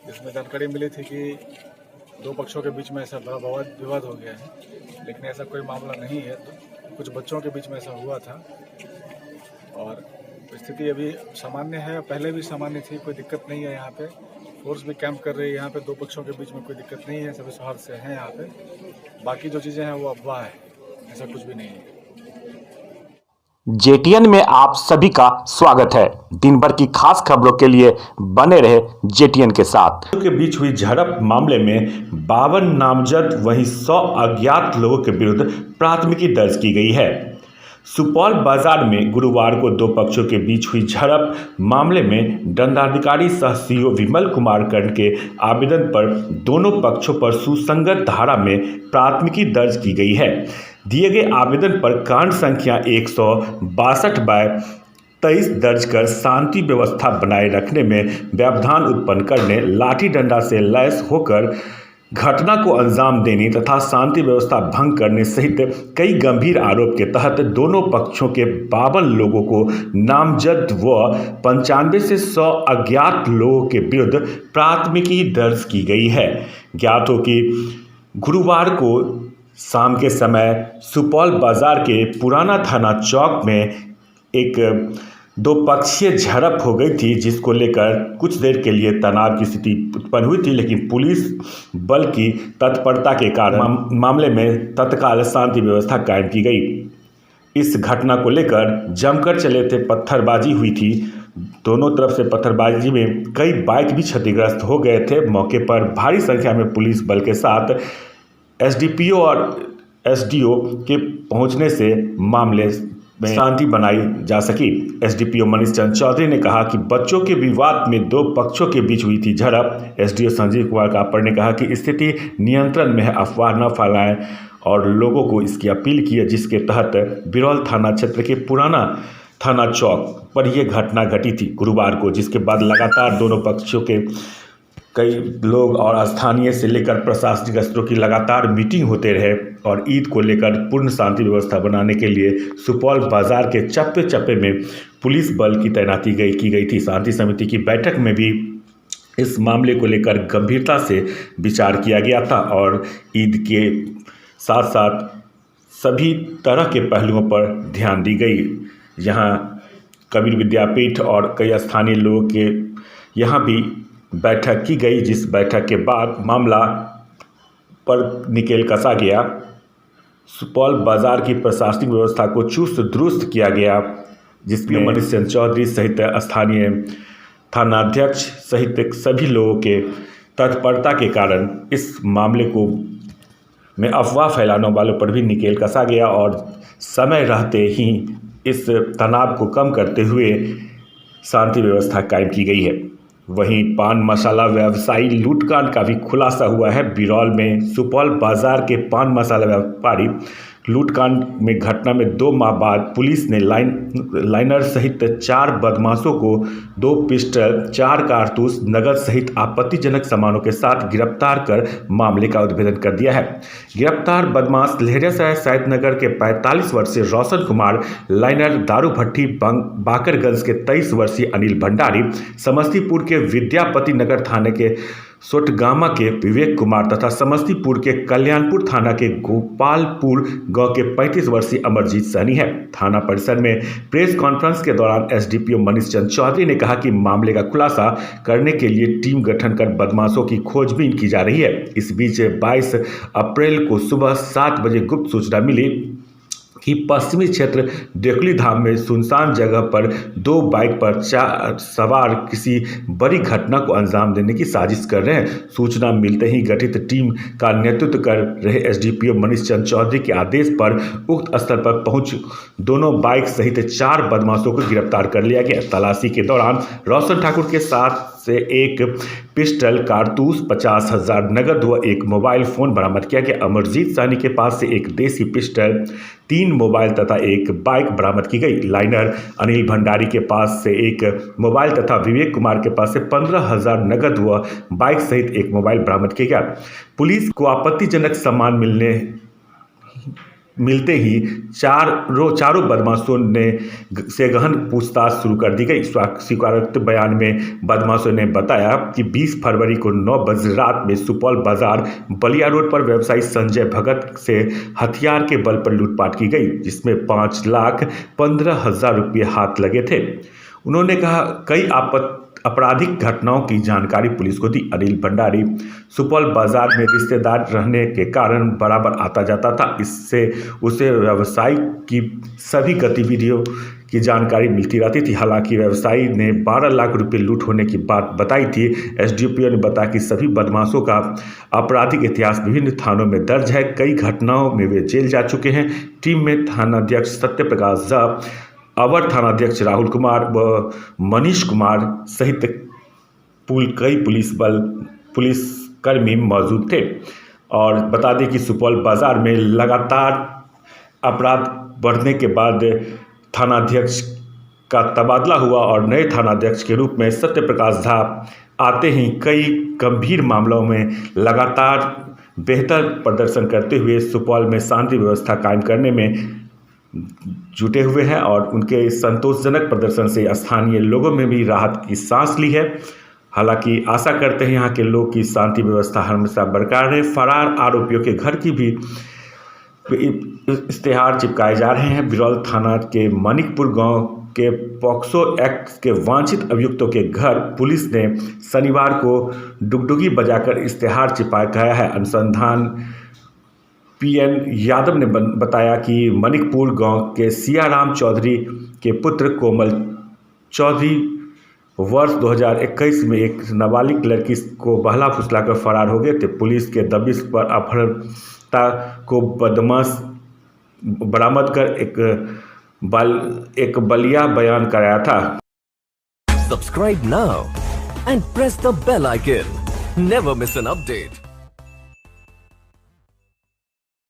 इसमें जानकारी मिली थी कि दो पक्षों के बीच में ऐसा बड़ा विवाद हो गया है, लेकिन ऐसा कोई मामला नहीं है। तो कुछ बच्चों के बीच में ऐसा हुआ था और स्थिति अभी सामान्य है, पहले भी सामान्य थी, कोई दिक्कत नहीं है। यहाँ पे फोर्स भी कैंप कर रही है, यहाँ पे दो पक्षों के बीच में कोई दिक्कत नहीं है, सभी सौहार्द से हैं यहाँ पे। बाकी जो चीज़ें हैं वो अफवाह है, ऐसा कुछ भी नहीं है। जेटीएन में आप सभी का स्वागत है। दिन भर की खास खबरों के लिए बने रहे जेटीएन के साथ। के बीच हुई झड़प मामले में 52 नामजद वहीं 100 अज्ञात लोगों के विरुद्ध प्राथमिकी दर्ज की गई है। सुपौल बाजार में गुरुवार को दो पक्षों के बीच हुई झड़प मामले में दंडाधिकारी सह सीओ विमल कुमार कर्ण के आवेदन पर दोनों पक्षों पर सुसंगत धारा में प्राथमिकी दर्ज की गई है। दिए गए आवेदन पर कांड संख्या 162/23 दर्ज कर शांति व्यवस्था बनाए रखने में व्यवधान उत्पन्न करने, लाठी डंडा से लैस होकर घटना को अंजाम देने तथा शांति व्यवस्था भंग करने सहित कई गंभीर आरोप के तहत दोनों पक्षों के 52 लोगों को नामजद व 95 से 100 अज्ञात लोगों के विरुद्ध प्राथमिकी दर्ज की गई है। ज्ञात हो कि गुरुवार को शाम के समय सुपौल बाजार के पुराना थाना चौक में एक दो पक्षीय झड़प हो गई थी, जिसको लेकर कुछ देर के लिए तनाव की स्थिति उत्पन्न हुई थी, लेकिन पुलिस बल की तत्परता के कारण मामले में तत्काल शांति व्यवस्था कायम की गई। इस घटना को लेकर जमकर चले थे पत्थरबाजी हुई थी। दोनों तरफ से पत्थरबाजी में कई बाइक भी क्षतिग्रस्त हो गए थे। मौके पर भारी संख्या में पुलिस बल के साथ एसडीपीओ और एसडीओ के पहुंचने से मामले में शांति बनाई जा सकी। एसडीपीओ मनीष चंद्र चौधरी ने कहा कि बच्चों के विवाद में दो पक्षों के बीच हुई थी झड़प। एसडीओ संजीव कुमार कापड़ ने कहा कि स्थिति नियंत्रण में है, अफवाह न फैलाएं और लोगों को इसकी अपील की है, जिसके तहत बिरौल थाना क्षेत्र के पुराना थाना चौक पर यह घटना घटी थी गुरुवार को, जिसके बाद लगातार दोनों पक्षों के कई लोग और स्थानीय से लेकर प्रशासनिक स्तरों की लगातार मीटिंग होते रहे और ईद को लेकर पूर्ण शांति व्यवस्था बनाने के लिए सुपौल बाजार के चप्पे चप्पे में पुलिस बल की तैनाती की गई थी। शांति समिति की बैठक में भी इस मामले को लेकर गंभीरता से विचार किया गया था और ईद के साथ साथ सभी तरह के पहलुओं पर ध्यान दी गई। यहाँ कबीर विद्यापीठ और कई स्थानीय लोगों के यहाँ भी बैठक की गई, जिस बैठक के बाद मामला पर निकेल कसा गया। सुपौल बाजार की प्रशासनिक व्यवस्था को चुस्त दुरुस्त किया गया, जिसमें मनीष चंद्र चौधरी सहित स्थानीय थानाध्यक्ष सहित सभी लोगों के तत्परता के कारण इस मामले को में अफवाह फैलाने वालों पर भी निकेल कसा गया और समय रहते ही इस तनाव को कम करते हुए शांति व्यवस्था कायम की गई है। वहीं पान मसाला व्यवसायी लूटकांड का भी खुलासा हुआ है। बिरौल में सुपौल बाजार के पान मसाला व्यापारी लूटकांड में घटना में 2 माह बाद पुलिस ने लाइनर सहित 4 बदमाशों को 2 पिस्टल, 4 कारतूस, नगद सहित आपत्तिजनक सामानों के साथ गिरफ्तार कर मामले का उद्भेदन कर दिया है। गिरफ्तार बदमाश लहरियासराय सैदनगर के 45 वर्षीय रोशन कुमार, लाइनर दारू भट्टी बाकरगंज के 23 वर्षीय अनिल भंडारी, समस्तीपुर के विद्यापति नगर थाने के सोटगामा के विवेक कुमार तथा समस्तीपुर के कल्याणपुर थाना के गोपालपुर गांव के 35 वर्षीय अमरजीत सहनी है। थाना परिसर में प्रेस कॉन्फ्रेंस के दौरान एसडीपीओ मनीष चंद्र चौधरी ने कहा कि मामले का खुलासा करने के लिए टीम गठन कर बदमाशों की खोजबीन की जा रही है। इस बीच 22 अप्रैल को सुबह 7 बजे गुप्त सूचना मिली कि पश्चिमी क्षेत्र डेकुली धाम में सुनसान जगह पर 2 बाइक पर सवार किसी बड़ी घटना को अंजाम देने की साजिश कर रहे हैं। सूचना मिलते ही गठित टीम का नेतृत्व कर रहे एसडीपीओ मनीष चंद्र चौधरी के आदेश पर उक्त स्थल पर पहुंच दोनों बाइक सहित 4 बदमाशों को गिरफ्तार कर लिया गया। तलाशी के दौरान रोशन ठाकुर के साथ से एक पिस्टल, कारतूस, 50,000 नगद व एक मोबाइल फोन बरामद किया गया। अमरजीत सहनी के पास से एक देसी पिस्टल, 3 मोबाइल तथा एक बाइक बरामद की गई। लाइनर अनिल भंडारी के पास से एक मोबाइल तथा विवेक कुमार के पास से 15,000 नगद व बाइक सहित एक मोबाइल बरामद किया गया। पुलिस को आपत्तिजनक सामान मिलते ही चारों बदमाशों ने से गहन पूछताछ शुरू कर दी गई। स्वीकारोक्ति बयान में बदमाशों ने बताया कि 20 फरवरी को 9 बजे रात में सुपौल बाजार बलिया रोड पर व्यवसायी संजय भगत से हथियार के बल पर लूटपाट की गई, जिसमें 5,15,000 रुपये हाथ लगे थे। उन्होंने कहा कई आपराधिक घटनाओं की जानकारी पुलिस को दी। अनिल भंडारी सुपौल बाजार में रिश्तेदार रहने के कारण बराबर आता जाता था, इससे उसे व्यवसायी की सभी गतिविधियों की जानकारी मिलती रहती थी। हालांकि व्यवसायी ने 12 लाख रुपए लूट होने की बात बताई थी। एसडीपीओ ने बताया कि सभी बदमाशों का आपराधिक इतिहास विभिन्न थानों में दर्ज है, कई घटनाओं में वे जेल जा चुके हैं। टीम में थानाध्यक्ष सत्य प्रकाश झा, अवर थानाध्यक्ष राहुल कुमार व मनीष कुमार सहित कई पुलिसकर्मी मौजूद थे। और बता दें कि सुपौल बाजार में लगातार अपराध बढ़ने के बाद थानाध्यक्ष का तबादला हुआ और नए थानाध्यक्ष के रूप में सत्य प्रकाश झा आते ही कई गंभीर मामलों में लगातार बेहतर प्रदर्शन करते हुए सुपौल में शांति व्यवस्था कायम करने में जुटे हुए हैं और उनके संतोषजनक प्रदर्शन से स्थानीय लोगों में भी राहत की सांस ली है। हालांकि आशा करते हैं यहाँ के लोग की शांति व्यवस्था हमेशा बरकरार रहे। फरार आरोपियों के घर की भी इश्तेहार चिपकाए जा रहे हैं। बिरौल थाना के मानिकपुर गांव के पॉक्सो एक्ट के वांछित अभियुक्तों के घर पुलिस ने शनिवार को डुगडुगी बजाकर इश्तेहार चिपकाया है। अनुसंधान पीएन यादव ने बताया कि मनिकपुर गांव के सियाराम चौधरी के पुत्र कोमल चौधरी वर्ष 2021 में एक नाबालिग लड़की को बहला फुसलाकर फरार हो गए थे। पुलिस के दबिश पर अपहरणकर्ता को बदमाश बरामद कर एक बलिया बयान कराया था। Subscribe now and press the bell icon. Never miss an update.